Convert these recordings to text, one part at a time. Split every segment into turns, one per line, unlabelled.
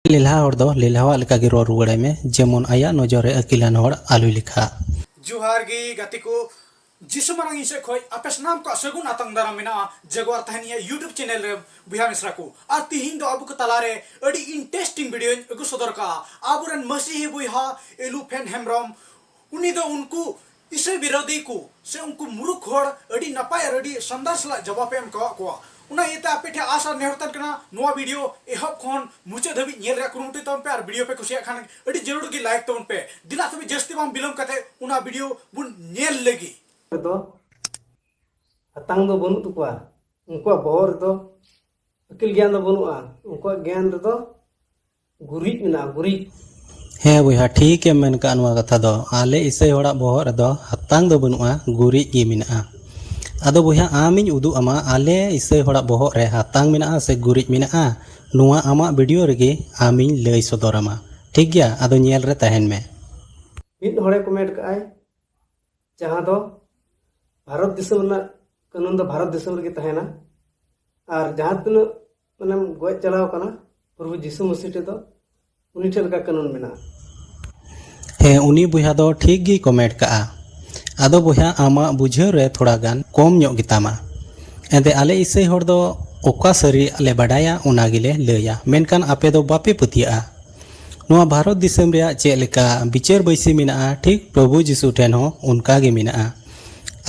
लीला हर दो लीलावा लेका गे रोर रुवाड़े में जेमन आया नजरे अकिलान हर आलू लिखा
जुहार गी गति को जिसु मारंग इसे खोई अपेस नाम को सगुन आतंग दारा मेना जगवार तहनिया यूट्यूब चैनल रे बुया मिश्रा को आ तिहिन दो अबु को तलारे अडी इंटरेस्टिंग वीडियो अगु सदर का आबुरन मसीही बुया एलु फैन हेमरम उनी दो उनको इसे विरोधी को से उनको मुरुख होड़ अडी नपाय अडी संदास ला जवाब एम को उना येता आपे ठे आशा नेहरतन कना नोआ वीडियो एहब खन मुचे धबी नेल रे कुरुमुटी तन पे आर वीडियो पे कुसिया खान अडी जरूर की लाइक तन पे दिला तबे जस्ती बाम बिलम कते उना वीडियो बुन नेल लगी
तो हतांग दो बनु तुकुआ उनको बहर दो अकिल ज्ञान दो बनुआ उनको ज्ञान दो गुरिज मिना गुरिज
हे बुया ठीक है मेन का अनुवा कथा दो आले इसे होड़ा बोहर दो हतांग दो बनुआ गुरी गी मिना आदो बुया आमिन उदु अमा आले इसे होड़ा बोहर रे हतांग मिना से गुरिज मिना नुआ आमा वीडियो रेगे आमिन लई सदोरामा ठीक गया आदो नेल रे तहन में
मिद होड़े कमेंट काय जहां दो भारत दिसम ना कानून दो भारत दिसम रे तहना और जहां तन माने गोय चलाव कना प्रभु यीशु मसीह दो उनी ठेर का कानून मिना
हे उनी बुया दो ठीक गी कमेंट का आदो बुया आमा बुझाव रे थोड़ा गान कम ᱧᱚᱜ गितामा एंते आले इसे होड़ दो ओका सरी आले बडाया उना गिले लया मेनकान आपे दो बापे पतिया नुआ भारत दिसम रे चे लेका बिचार बैसी मिना ठीक प्रभु यीशु ठेन हो उनका गे मिना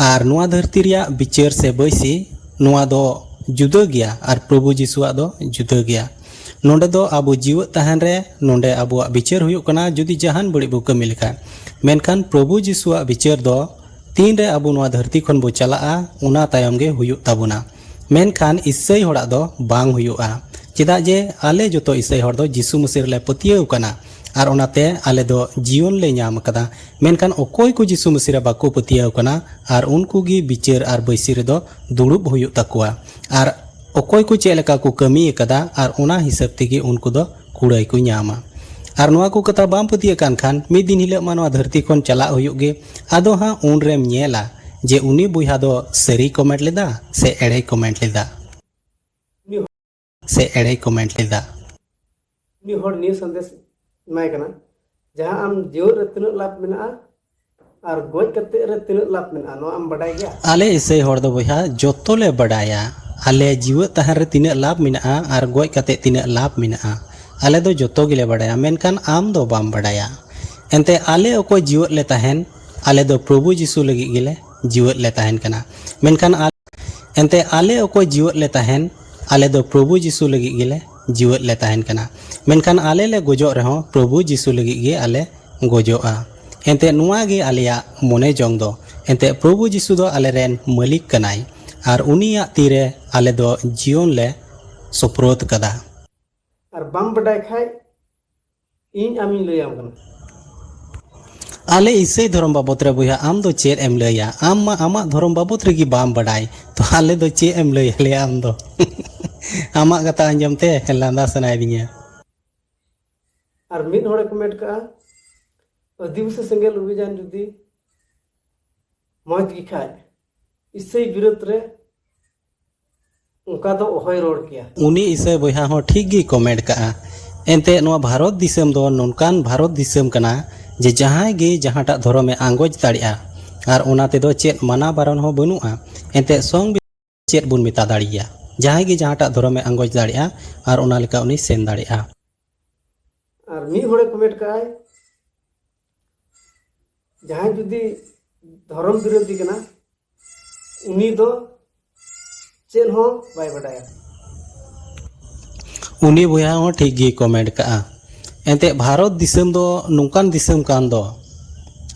आर नुआ धरती रिया बिचार से बैसी नुआ दो जुदा गया और प्रभु यीशुआ दो जुदा गया नोंडे दो आबो जीव तहन रे नोंडे आबो बिचार हुयुक कना जुदी जहान बड़ी बु कमी लेखा मेनखान प्रभु यीशुआ बिचार दो तीन रे आबो नुआ धरती खन बो चलाआ उना तायम गे हुयुक ताबुना मेनखान इसई होड़ा दो बांग हुयुआ चेदा जे आले जोतो इसई होड़ दो यीशु मसीह ले पतियौ कना आर ओनाते आले दो जीवन ले नाम कदा मेनखान ओकोय को यीशु मसीह रे बाको पतियौ कना आर उनको गी बिचार आर बैसी रे दो दुड़ुब हुयुक ताकुआ आर ओकोय को चे लेका को कमी कदा आर ओना हिसाब तेगी उनको दो कुड़ाई को नामा आर नुआ को कथा बाम पतिय कान खान मी दिन हिले मानवा धरती खन चला हुयुक गे आदो हा उन रेम नेला जे उनी बुया दो सरी कमेंट लेदा से एड़े कमेंट लेदा से एड़े कमेंट लेदा
मी होड़ नि संदेश माय कना जहां आम जीव रे तिन लाभ मिना और गोय कते रे तिन लाभ मिना नो आम बडाय गया
आले इसे होड़ दो बुया जोतो ले बडाया आले जीव तहन रे तिन लाभ मिना आर गोय कते तिन लाभ मिना आले दो जोतो गिले बडाया मेनखान आम दो बाम बडाया एनते आले ओको जीव ले तहन आले दो प्रभु यीशु लगी गिले जीव ले तहन कना मेनखान एनते आले ओको जीव ले तहन आले दो प्रभु यीशु लगी गिले जीव ले तहन कना मेनखान आले ले गोजो रहो प्रभु यीशु लगी गे आले गोजोआ एनते नुआ गे आलिया मोने जोंग दो एनते प्रभु यीशु दो आले रेन मालिक कनाई आर उनिया तीरे आले दो जीवन ले सुप्रोत कदा
और बम बडाय खाय इन आमी लयाम कना
आले इसे धर्म बाबत रे बुया आम दो चेर एम लया आम मा आमा धर्म बाबत रे की बाम बडाय तो आले दो चे एम लया ले आम दो आमा कथा अंजमते लांदा सनाय दिया
और मिद होड़े कमेंट का आदिवासी संगेल अभियान जुदी मौज की खाय इससे विरोध रे उनका दो ओहय रोड किया
उनी इसे बुया हो ठीक गी कमेंट का एनते नुआ भारत दिसम दो नोनकान भारत दिसम कना जे जहां गे जहांटा धर्म में आंगोज दाड़िया आर ओनाते दो चेत माना बारन हो बनुआ एनते संग चेत बुन मिता दाड़िया जहां गे जहांटा धर्म में आंगोज दाड़िया आर ओना लेका उनी सेन दाड़िया
और मी होड़े कमेंट का जहां जुदी धर्म विरोधी कना उनी दो चेन हो बाय बडाया
उनी बुया हो ठीक गी कमेंट का एनते भारत दिसम दो नुकान दिसम कान दो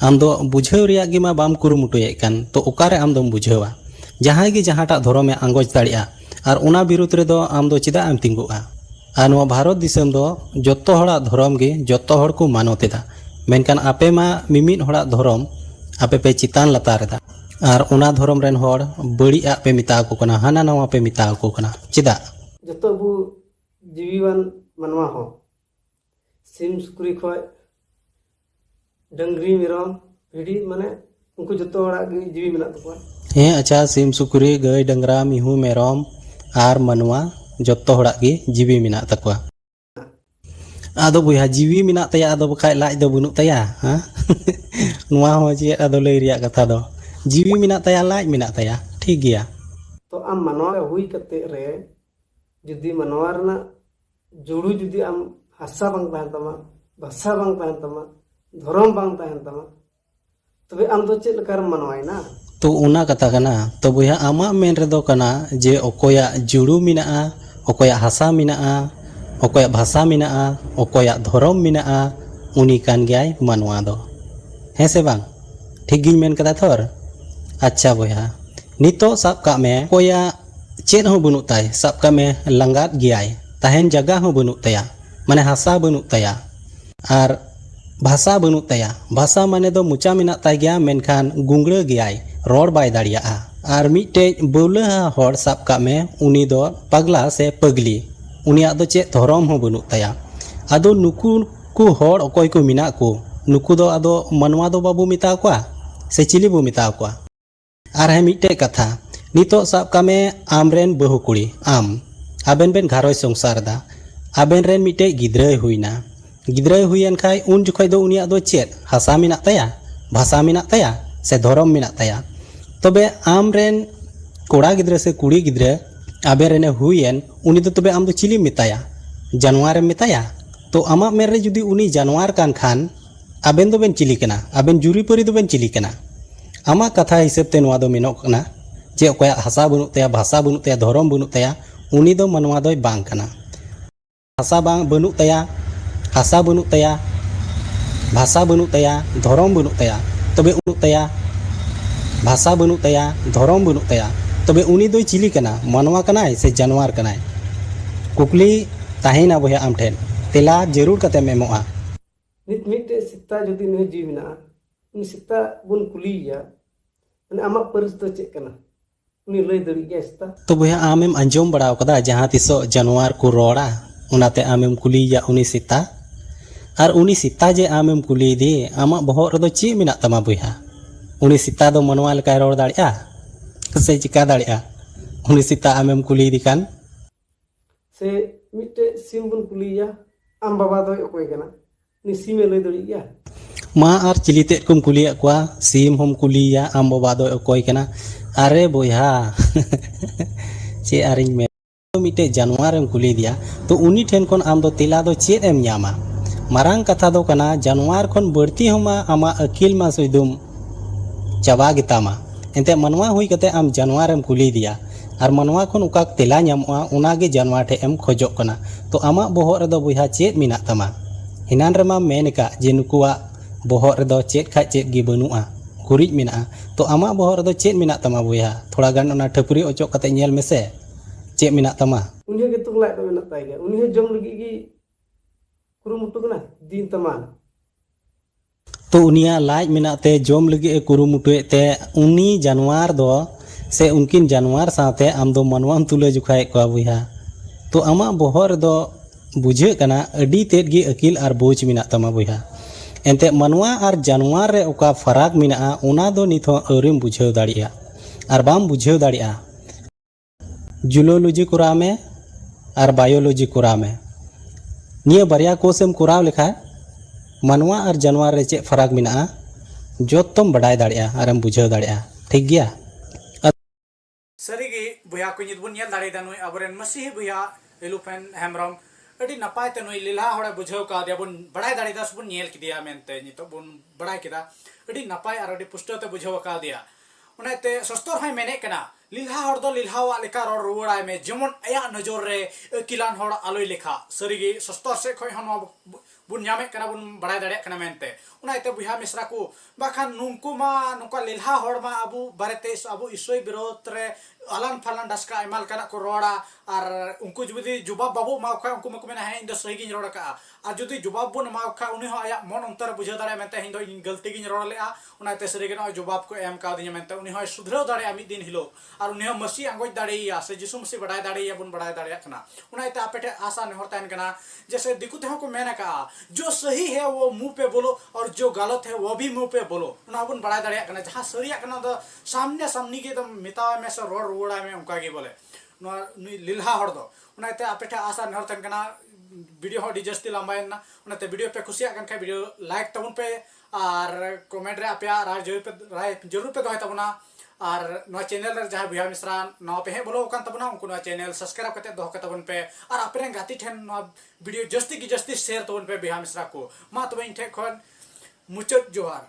आम दो बुझाव रिया गे मा बाम कुरुमुटुये कान तो ओकारे आम दम बुझावा जहां गे जहांटा धर्म में आंगोज दाड़िया आर ओना विरुद्ध रे दो आम दो चिदा आम तिंगुआ आर नुआ भारत दिसम दो जत्तो हड़ा धर्म गे जत्तो हड़ को मानोतेदा मेनकान आपे मा मिमिद हड़ा धर्म आपे पे चितान लतारेदा आर ओना धर्म रेन हड़ बड़ी आ पे मिता को कना हाना नवा पे मिता को कना चिदा
जतो बु जीवीवान मनवा हो सिम सुकुरी खोय डंगरी मेरम भिडी माने उनको जतो हड़ा जीवी मिला तको
हे अच्छा सिम सुकुरी गाय डंगरा मिहू मेरम आर मनवा जत्तो हड़ा गे जीवी मिना तकवा ado buya jiwi minak taya ado bakai laaj do bunuk taya ha nuwa ho je ado lay riya katha do jiwi minak taya laaj minak taya ठीक गया
तो आम मानवा हुई कते रे जुदी मानवा रना जुड़ू जुदी आम हासा बांग तहन तमा भाषा बांग तहन तमा धर्म बांग तहन तमा तबे आम दो चेद लकार मानवाय ना
तो उना कथा कना तो बुया आमा मेन रेदो कना जे ओकोया जुड़ू मिनाआ ओकोया हासा मिनाआ ओकोया भाषा मिनाआ ओकोया धर्म मिनाआ उनी कान गयाय मानवा दो हे से बांग ठीक गिन मेन कदा थोर अच्छा बुया नितो साब का में कोया चेद हो बनुक ताय साब का में लंगात गयाय तहन जगह हो बनुक तया माने हासा बनुक तया आर भाषा बनुक तया भाषा माने दो मुचा मिना ताय गया मेनखान गुंगड़ गयाय रोड बाय दाड़िया आर मिटे बौला हर साब का में उनी दो पगला से पगली उनिया दो चेद धरम हो बनुक तया आदो नुकु को हर अकोय को मिना को नुकु दो आदो मनवा दो बाबू मिता कोआ से चिली बो मिता कोआ आर है मिटे कथा नितो साब का में आमरेन बहु कुड़ी आम आबेन बेन घारोय संसार दा आबेन रेन मिटे गिद्रा हुईना गिद्रा हुईन खाय उन जुखय दो उनिया दो चेद हासा मिना तया भाषा मिना तया से धरम मिना तया तबे आमरेन कोड़ा गिद्रा से कुड़ी गिद्रा आबेन रेने हुईन उनी दो तबे आम दो चिली मिताया जानवर मिताया तो आमा मेरे जुदी उनी जानवर कान खान आबेन दो बेन चिली कना आबेन जुरी परी दो बेन चिली कना आमा कथा हिसाब ते नवा दो मेनोक कना जे ओकया हासा बनुक तया भाषा बनुक तया धरम बनुक तया उनी दो मनवा दोय बांग कना हासा बांग बनुक तया हासा बनुक तया भाषा बनुक तया धरम बनुक तया तबे उनुक तया भाषा बनुक तया धरम बनुक तया तबे उनी दोय चिली कना मनवा कनाय से जानवर कनाय कुकली ताहेना बोया आम ठेन तेला जरूर कते मेमोआ
नित मिटे सिता जुदी नु जी मिना उनी सिता बुन कुलिया माने आमा परिस दो चेक कना उनी लय दड़ी गया सिता
तो बोया आमेम अंजम बड़ाव कदा जहां तिसो जानवर को रोड़ा उनाते आमेम कुलिया उनी सिता और उनी सिता जे आमेम कुली दी आमा बहर रदो ची मिना तमा बोया उनी सिता दो मनवा लका रोड़ दाड़िया से चिका दाड़िया उनी सिता आमेम कुली दी कान
से मिटे सिम बुन कुलिया आम बाबा दो ओकोय कना नि सिमे लय दड़ी गया
मा आर चिलिते कुम कुलिया कुआ सीम हम कुलिया आम बाबा दो ओकोय कना अरे बोया चे आरिñ में मिटे जानवर एम कुली दिया तो उनी ठेन कोन आम दो तिला दो चेद एम ᱧᱟᱢᱟ मारांग कथा दो कना जानवर कोन बर्ती हमा आमा अकिल मा सुइदुम चाबा गितामा एंते मनवा हुई कते आम जानवर एम कुली दिया और मनवा कोन उका तिला ᱧᱟᱢᱚᱜᱼᱟ उनागे जानवर ठे एम खोजोक कना तो आमा बोहर रेदो बुया चेद मिना तमा हिनान रेमा मेन का जे नुकुआ बोहर रेदो चेद खा चेद गी बनुआ कुरिज मिना तो आमा बोहर रेदो चेद मिना तमा बुया थोड़ा गान ओना ठपुरी ओचोक कते ñेल मेसे चेद मिना तमा
उनी के तुम लाइट में नता गया उनी जम लगी की कुरुमुटु कना दिन तमा
तो उनिया लाज मिनाते जोम लगी कुरुमुटुए ते उनी जानवर दो से उनकिन जानवर साथे आम दो मनवाम तुले जुखाए को बुया तो आमा बोहर दो बुझे कना अडी तेद गी अकिल आर बोझ मिना तमा बुया एंते मनवा आर जानवर रे ओका फराक मिना उना दो निथो अरिम बुझेव दाड़िया आर बाम बुझेव दाड़िया जूलॉजी कोरा में और बायोलॉजी कोरा में निया बारिया कोर्स एम कोराव लेखा मनवा और जानवर रे चे फराक मिना जोतम बड़ाय दाड़िया आरम बुझेव दाड़िया ठीक गया
सरीगी बुया को नित बुन येल दाड़े दानुय अबरेन मसीह बुया एलुफेन हेमरम अडी नपाय ते नुय लीला होड़े बुझेव का दिया बुन बड़ाय दाड़े दास बुन येल किदिया मेनते नितो बुन बड़ाय किदा अडी नपाय और अडी पुष्टो ते बुझेव का दिया उनाते सस्तर हाय मेने कना लीला होड़ दो लीलावा लेका रोड रुवाड़ाय में जेमन आया नजर रे किलान होड़ आलोय लेखा सरीगी सस्तर से खय हन बुन ᱧᱟᱢᱮ कना बुन बड़ाय दाड़े कना मेनते उनाते बुया मिश्रा को बाखान नुंकु मा नुका लीला होड़ मा अबु बारेते अबु ईश्वय विरोध रे alan falan daska emal kana ko roda ar unku judi jubab babu mau kha unku mak mena hai indo sahi gi roda ka ar judi jubab bun mau kha uni ho aya mon ontar bujha dare mente hindo in galti gi roda le a una te seri gena jubab ko em ka dinya mente uni ho sudhro dare ami din hilo ar uni ho masi angoj dare ya se jisu masi badai dare ya bun badai dare kana una te apete asa ne hortan kana जैसे दिकुते हो को मैंने कहा जो सही है वो मुंह पे बोलो और जो गलत है वो भी मुंह पे बोलो ना बुन बड़ा दड़िया कना जहां सरिया कना द सामने सामने के एकदम मितावा में से रोड रोड़ा में उनका के बोले लीला हड़ दो उनाते आपेठा आशा नहरतन कना वीडियो हो डी जस्ती लंबायना उनते वीडियो पे खुशिया kan खाय वीडियो लाइक तबन पे और कमेंट रे आपया राय जरूर पे दोय तबना और नवा चैनल रे जहां भैया मिश्रा नवा पे हे बोलो कान तबना उनको नवा चैनल सब्सक्राइब करते दोह के तबन पे और आपरे गाती ठेन नवा वीडियो जस्ती की जस्ती शेयर तबन पे भैया मिश्रा को मा तबे इन ठे खन मुचत जोहार।